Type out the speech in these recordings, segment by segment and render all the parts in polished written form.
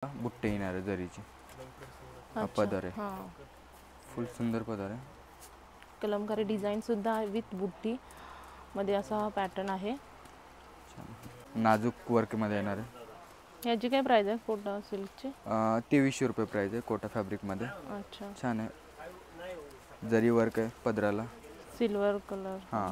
बुट्टे येणार आहे जरीची. हा अच्छा, पदर आहे, हां. फुल सुंदर पदर आहे. कलमकारी डिझाईन सुद्धा आहे विथ बुट्टी मध्ये असा हा पॅटर्न आहे. नाजूक वर्क मध्ये येणार आहे. ह्याची काय प्राइस आहे कोटा सिल्कची? 2300 रुपये प्राइस आहे कोटा फॅब्रिक मध्ये. अच्छा, छान आहे, जरी वर्क आहे पदराला. Silver colour. हां,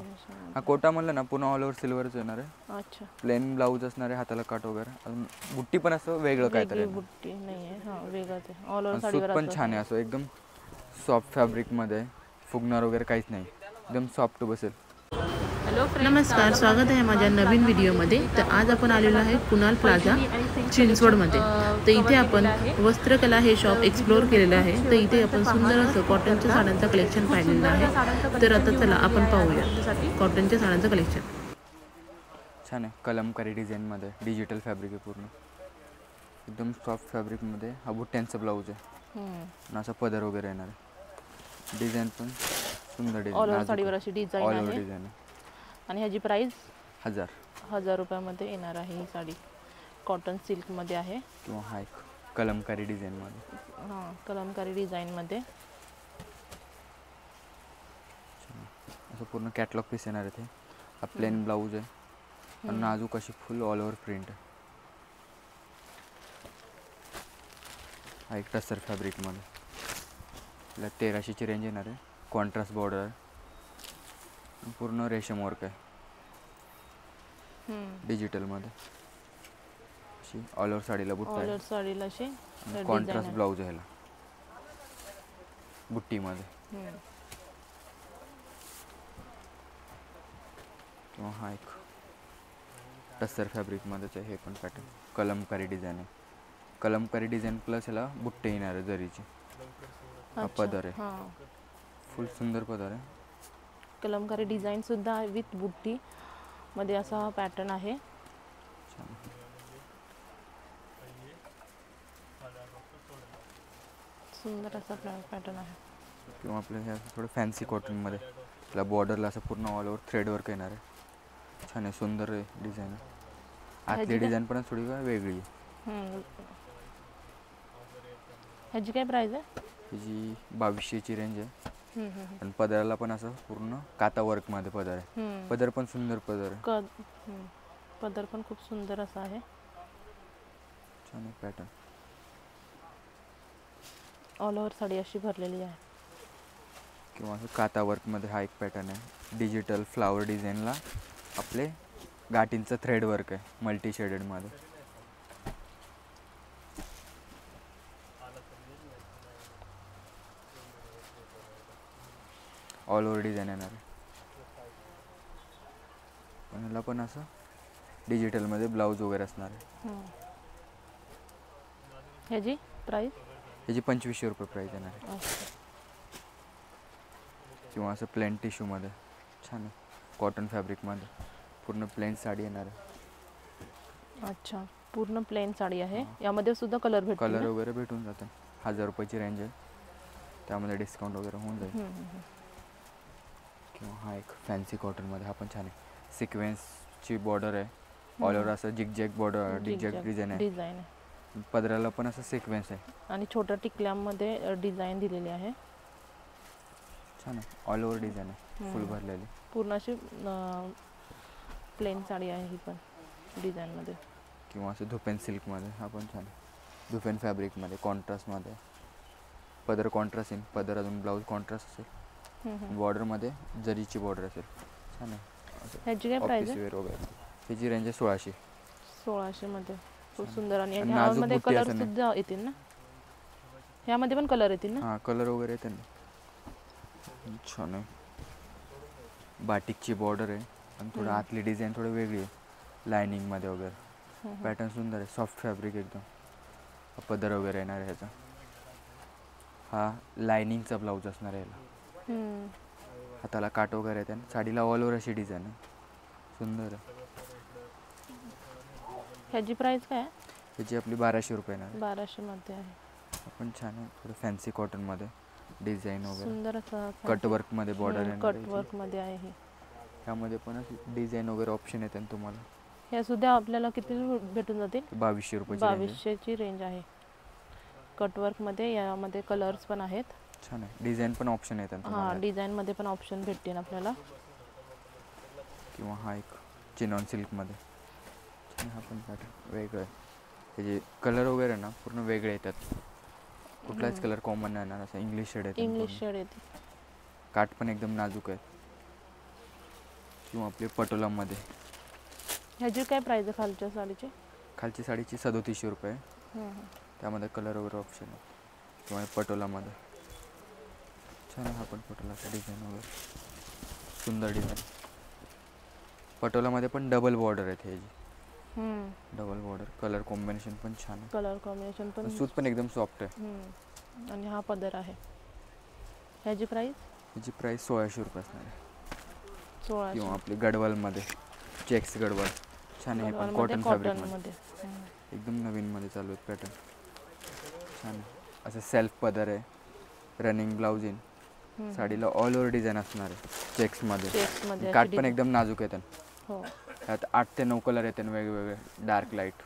हा कोटा म्हणलं ना पूर्ण ऑल ओव्हर सिल्वरच येणार आहे. अच्छा, प्लेन ब्लाऊज असणार आहे, हाताला काट वगैरे. अजून बुट्टी पण असं वेगळं काहीतरी वेगळी बुट्टी नाही आहे. हां, वेगळंच आहे. ऑल ओव्हर सूत साडीवर पण असं छान आहे, असं एकदम सॉफ्ट फॅब्रिक मध्ये, फुगणार वगैरे काहीच नाही, एकदम सॉफ्ट बसेल. नमस्कार, स्वागत आहे माझ्या नवीन व्हिडिओमध्ये. तर आज आपण आलेलो आहे कुणाल प्लाझा चिंचवडमध्ये. तर इथे आपण वस्त्रकला हे शॉप एक्सप्लोअर केलेलं आहे. तर इथे आपण सुंदर असं कॉटनच्या साड्यांचं कलेक्शन पाहिलेलं आहे. तर आता चला आपण पाहूया कॉटनच्या साड्यांचं कलेक्शन. छान आहे, कलमकारी डिझाईन मध्ये, डिजिटल फॅब्रिक आहे पूर्ण, एकदम सॉफ्ट फॅब्रिक मध्ये. हा बुट्ट्यांचा ब्लाऊज आहे आणि असा पदर वगैरे येणार आहे. डिझाईन पण सुंदर डिझाईन, ऑल ओव्हर साडीवर अशी डिझाईन ऑल ओव्हर आहे. डिझाईन आहे. आणि ह्याची प्राइस 1000 रुपयामध्ये येणार आहे. ही साडी कॉटन सिल्क मध्ये आहे किंवा हा एक कलमकारी डिझाईन मध्ये. हां, कलमकारी डिझाईन मध्ये. असं पूर्ण कॅटलॉग पीस येणार आहे. हा प्लेन ब्लाऊज आहे आणि नाजूक अशी फुल ऑल ओव्हर प्रिंट आहे. हा एक टसर फॅब्रिक मध्ये, 1300ची रेंज येणार आहे. कॉन्ट्रास्ट बॉर्डर आहे, पूर्ण रेशम वर्क आहे डिजिटल मध्ये. अशी ऑल ओव्हर साडीला बुट्टा ऑल आहे. ओव्हर साडीला अशी कॉन्ट्रास्ट ब्लाऊज आहे ह्याला बुट्टी मध्ये. किंवा हा एक टसर फॅब्रिक मध्येच आहे. हे पण पॅटर्न कलमकारी डिझाईन आहे. कलमकारी डिझाईन प्लस ह्याला बुट्टे येणार आहे जरीची. हा पदर आहे, हां, फुल सुंदर पदर आहे. कलमकारी डिझाईन सुद्धा आहे विथ बुट्टी मध्ये असा हा पॅटर्न आहे. सुंदर असा पॅटर्न आहे. किंवा आपल्या ह्या थोडं फॅन्सी कॉटन मध्ये, त्याला बॉर्डरला असं पूर्ण ऑल ओव्हर थ्रेड वर्क येणार आहे. छान आहे, सुंदर डिझाईन आहे. आतली डिझाईन पण थोडी वेगळी आहे. ह्याची काय प्राइस आहे? त्याची 2200ची रेंज आहे. आणि पदराला पण असं पूर्ण काता वर्क मध्ये पदर आहे. पदर पण सुंदर पदर आहे. पदर पण खूप सुंदर असा आहे. छान आहे पॅटर्न. ऑल ओव्हर साडी अशी भरलेली आहे. किंवा असं काता वर्क मध्ये हा एक पॅटर्न आहे. डिजिटल फ्लावर डिझाईनला आपले गाठींचं थ्रेड वर्क आहे मल्टी शेडेड मध्ये. ऑल ओव्हर डिझाईन येणार आहे. पण ह्याला पण असं डिजिटल मध्ये ब्लाऊज वगैरे असणार आहे. ह्याची प्राइस? ह्याची 2500 रुपये प्राइस येणार आहे. किंवा असं प्लेन टिश्यू मध्ये छान आहे, कॉटन फॅब्रिक मध्ये पूर्ण प्लेन साडी येणार आहे. अच्छा, पूर्ण प्लेन साडी आहे. यामध्ये सुद्धा कलर भेटतो, कलर वगैरे भेटून जाते. 1000 रुपयाची रेंज आहे, त्यामध्ये डिस्काउंट वगैरे होऊन जाईल. किंवा हा एक फॅन्सी कॉटन मध्ये, हा पण छान आहे. सिक्वेन्सची बॉर्डर आहे, ऑल ओव्हर असं जिगजॅग बॉर्डर, जिगजॅग डिझाईन आहे. पदराला पण असं सिक्वेन्स आहे आणि छोट्या टिकल्यामध्ये डिझाईन दिलेली आहे. छान आहे, ऑल ओव्हर डिझाईन आहे, फुल भरलेली. पूर्ण अशी प्लेन साडी आहे ही पण डिझाईन मध्ये. किंवा असं धुपेन सिल्क मध्ये, हा पण छान आहे. धुपेन फॅब्रिक मध्ये, कॉन्ट्रास्ट मध्ये. पदर कॉन्ट्रास्ट येईल, पदर अजून ब्लाऊज कॉन्ट्रास्ट असेल. बॉर्डर मध्ये जरीची बॉर्डर असेल. छान आहे. ह्याची काय प्राइस आहे? वगैरे ह्याची रेंज आहे 1600. 1600 मध्ये खूप सुंदर. आणि ह्यामध्ये कलर सुद्धा येतील ना? ह्यामध्ये पण कलर येतील ना? हां, कलर वगैरे येते ना. छान आहे, बाटिकची बॉर्डर आहे आणि थोडं आतली डिझाईन थोडी वेगळी आहे लायनिंग मध्ये वगैरे. पॅटर्न सुंदर आहे, सॉफ्ट फॅब्रिक एकदम. पदर वगैरे येणार आहे ह्याचा. हा लायनिंगचा ब्लाऊज असणार आहे याला. हाताला काट वगैरे येते. साडीला ऑल ओव्हर अशी डिझाईन आहे, सुंदर आहे. ह्याची प्राइस काय आहे? ह्याची आपली 1200 रुपये येणार. 1200 मध्ये आहे. पण छान आहे, थोडं फॅन्सी कॉटन मध्ये डिझाईन वगैरे, सुंदर असं कट वर्क मध्ये बॉर्डर आहे. कट वर्क मध्ये आहे हे. त्यामध्ये पण डिझाईन वगैरे ऑप्शन येते तुम्हाला. ह्या सुद्धा आपल्याला किती भेटून जातील? 2200 रुपये. 2200ची रेंज आहे. कटवर्क मध्ये यामध्ये कलर्स पण आहेत. छान आहे. डिझाईन पण ऑप्शन येतात हा तुम्हाला. डिझाईन मध्ये पण ऑप्शन भेटतील आपल्याला. किंवा हा एक चिनॉन सिल्क मध्ये छान. हा पण पॅटर्न वेगळं आहे. त्याचे कलर वगैरे ना पूर्ण वेगळे येतात. कुठलाच कलर कॉमन नाही येणार. असं इंग्लिश शेड येतात. इंग्लिश शेड येते. काठ पण एकदम नाजूक आहे. किंवा आपले पटोलामध्ये. ह्याची काय प्राइस आहे खालच्या साडीची? खालची साडीची 3700 रुपये. त्यामध्ये कलर वगैरे ऑप्शन आहे. किंवा पटोलामध्ये छान आहे. हा पण पटोलाचा डिझाईन वगैरे सुंदर डिझाईन. पटोलामध्ये पण डबल बॉर्डर आहेत ह्याची. Double border. कलर कॉम्बिनेशन पण छान आहे. कलर कॉम्बिनेशन पण सूत पण एकदम सॉफ्ट आहे. आणि हा पदर आहे. ह्याची प्राइस? ह्याची प्राइस 1600 रुपये असणार आहे. 1600. किंवा आपली गडवालमध्ये चेक्स गडवाल छान आहे. पण कॉटन फॅब्रिकमध्ये एकदम नवीनमध्ये चालू आहेत पॅटर्न. छान आहे. असं सेल्फ पदर आहे. Running blouse in. साडीला ऑल ओव्हर डिझाईन असणार आहे चेक्समध्ये. काठ पण एकदम नाजूक येतात. हो. त्यात 8 ते 9 कलर येतात वेगवेगळे. Dark light.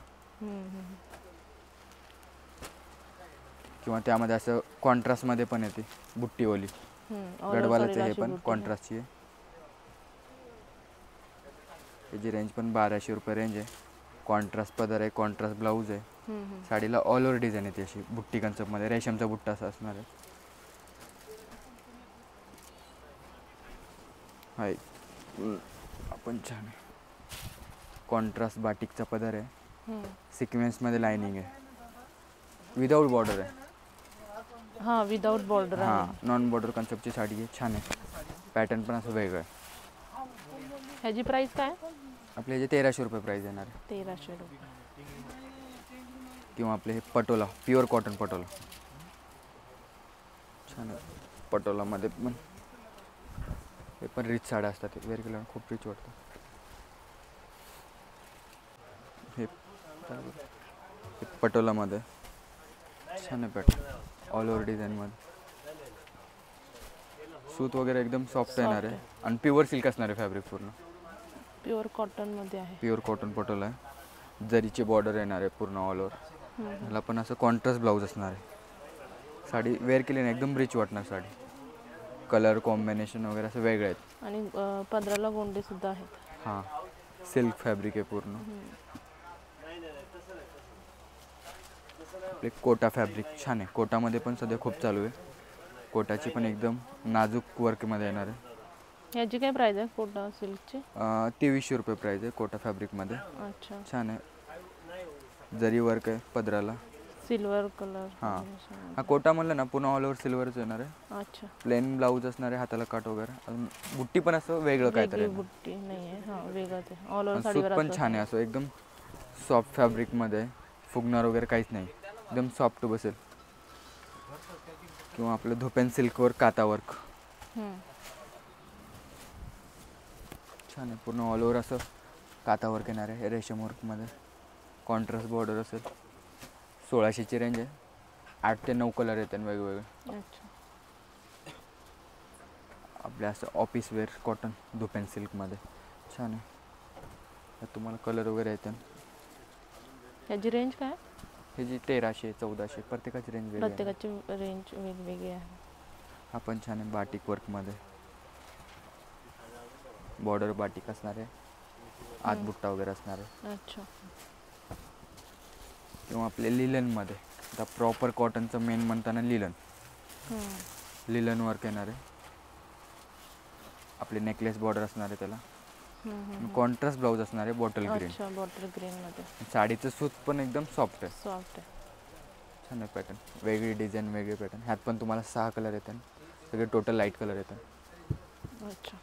किंवा त्यामध्ये असं कॉन्ट्रास्टमध्ये पण येते बुट्टीवाली. गडवालाचं हे पण कॉन्ट्रास्टची आहे. त्याची रेंज पण 1200 रुपये रेंज आहे. कॉन्ट्रास्ट पदर आहे. कॉन्ट्रास्ट ब्लाऊज आहे. साडीला ऑल ओव्हर डिझाईन येते अशी बुट्टी कन्सेप्टमध्ये. रेशमचा बुट्टा असा असणार आहे. हाय आपण छान आहे. कॉन्ट्रास्ट बाटिकचा पदर आहे. सिक्वेन्समध्ये लाइनिंग आहे. विदाऊट बॉर्डर आहे. हा विदाऊट बॉर्डर आहे. हां नॉन बॉर्डर कन्सेप्टची साडी आहे. छान आहे. पॅटर्न पण असं वेगळं आहे. ह्याची प्राइस काय? आपले जे 1300 रुपये प्राईस येणार आहे. 1300 रुपये. किंवा आपले हे पटोला प्युअर कॉटन पटोला छान आहे. पटोलामध्ये पण हे पण रिच साड्या असतात. वेअर केल्यावर खूप रिच वाटतं. हे पटोलामध्ये छान आहे पॅटर्न. ऑल ओव्हर डिझाईनमध्ये. सूत वगैरे एकदम सॉफ्ट येणार आहे. आणि प्युअर सिल्क असणार आहे फॅब्रिक पूर्ण. प्युअर कॉटन मध्ये आहे. प्युअर कॉटन पटोला आहे. जरीचे बॉर्डर येणार आहे पूर्ण ऑल ओव्हर. ह्याला पण असं कॉन्ट्रास्ट ब्लाऊज असणार आहे. साडी वेअर केली ना एकदम रिच वाटणार साडी. कलर कॉम्बिनेशन वगैरे असं वेगळे आहेत. आणि पदराला गोंडे सुद्धा आहेत. हां सिल्क फॅब्रिक आहे पूर्ण. आपले कोटा फॅब्रिक छान आहे. कोटामध्ये पण सध्या खूप चालू आहे. कोटाची पण एकदम नाजूक वर्कमध्ये येणार आहे. ह्याची काय प्राइस आहे कोटा सिल्कची? 2300 रुपये प्राईस आहे कोटा फॅब्रिकमध्ये. अच्छा. छान आहे. जरी वर्क आहे पदराला. Silver colour. हां हा कोटा म्हणलं ना पुन्हा ऑल ओव्हर सिल्वरच येणार आहे. अच्छा. प्लेन ब्लाऊज असणार आहे. हाताला काट वगैरे. अजून बुट्टी पण असं वेगळं काहीतरी. बुट्टी नाही आहे. हां वेगळंच आहे. ऑल ओव्हर सूत साडीवर पण छान आहे. असं एकदम सॉफ्ट फॅब्रिकमध्ये. फुगणार वगैरे काहीच नाही. एकदम सॉफ्ट बसेल. किंवा आपलं धोपेन सिल्कवर काता वर्क छान आहे. पूर्ण ऑल ओव्हर असं काता वर्क येणार आहे रेशम वर्कमध्ये. कॉन्ट्रास्ट बॉर्डर असेल. 1600ची रेंज आहे. 8 ते 9 कलर येतात वेगवेगळे. अच्छा. आपल्या असं ऑफिस वेअर कॉटन धोपेन सिल्कमध्ये छान आहे. त्यात तुम्हाला कलर वगैरे येतात. ह्याची रेंज काय? ह्याची 1300 1400 प्रत्येकाची रेंज वेगळी आहे. प्रत्येकाची रेंज वेगवेगळी आहे. हा पण छान आहे. बाटिक वर्कमध्ये. बॉर्डर बाटिक असणार आहे. आत बुट्टा वगैरे असणार आहे. अच्छा. किंवा आपले लिलनमध्ये. आता प्रॉपर कॉटनचं मेन म्हणताना लिलन वर्क येणार आहे. आपले नेकलेस बॉर्डर असणार आहे त्याला. कॉन्ट्रास्ट ब्लाऊज असणार आहे बॉटल ग्रीन. अच्छा बॉटल ग्रीन मध्ये. साडीचं सूत पण एकदम सॉफ्ट आहे. सॉफ्ट आहे. छान आहे पॅटर्न. वेगळी डिझाईन वेगळे पॅटर्न. ह्यात पण तुम्हाला 6 कलर येतात. सगळे टोटल लाईट कलर येतात. अच्छा.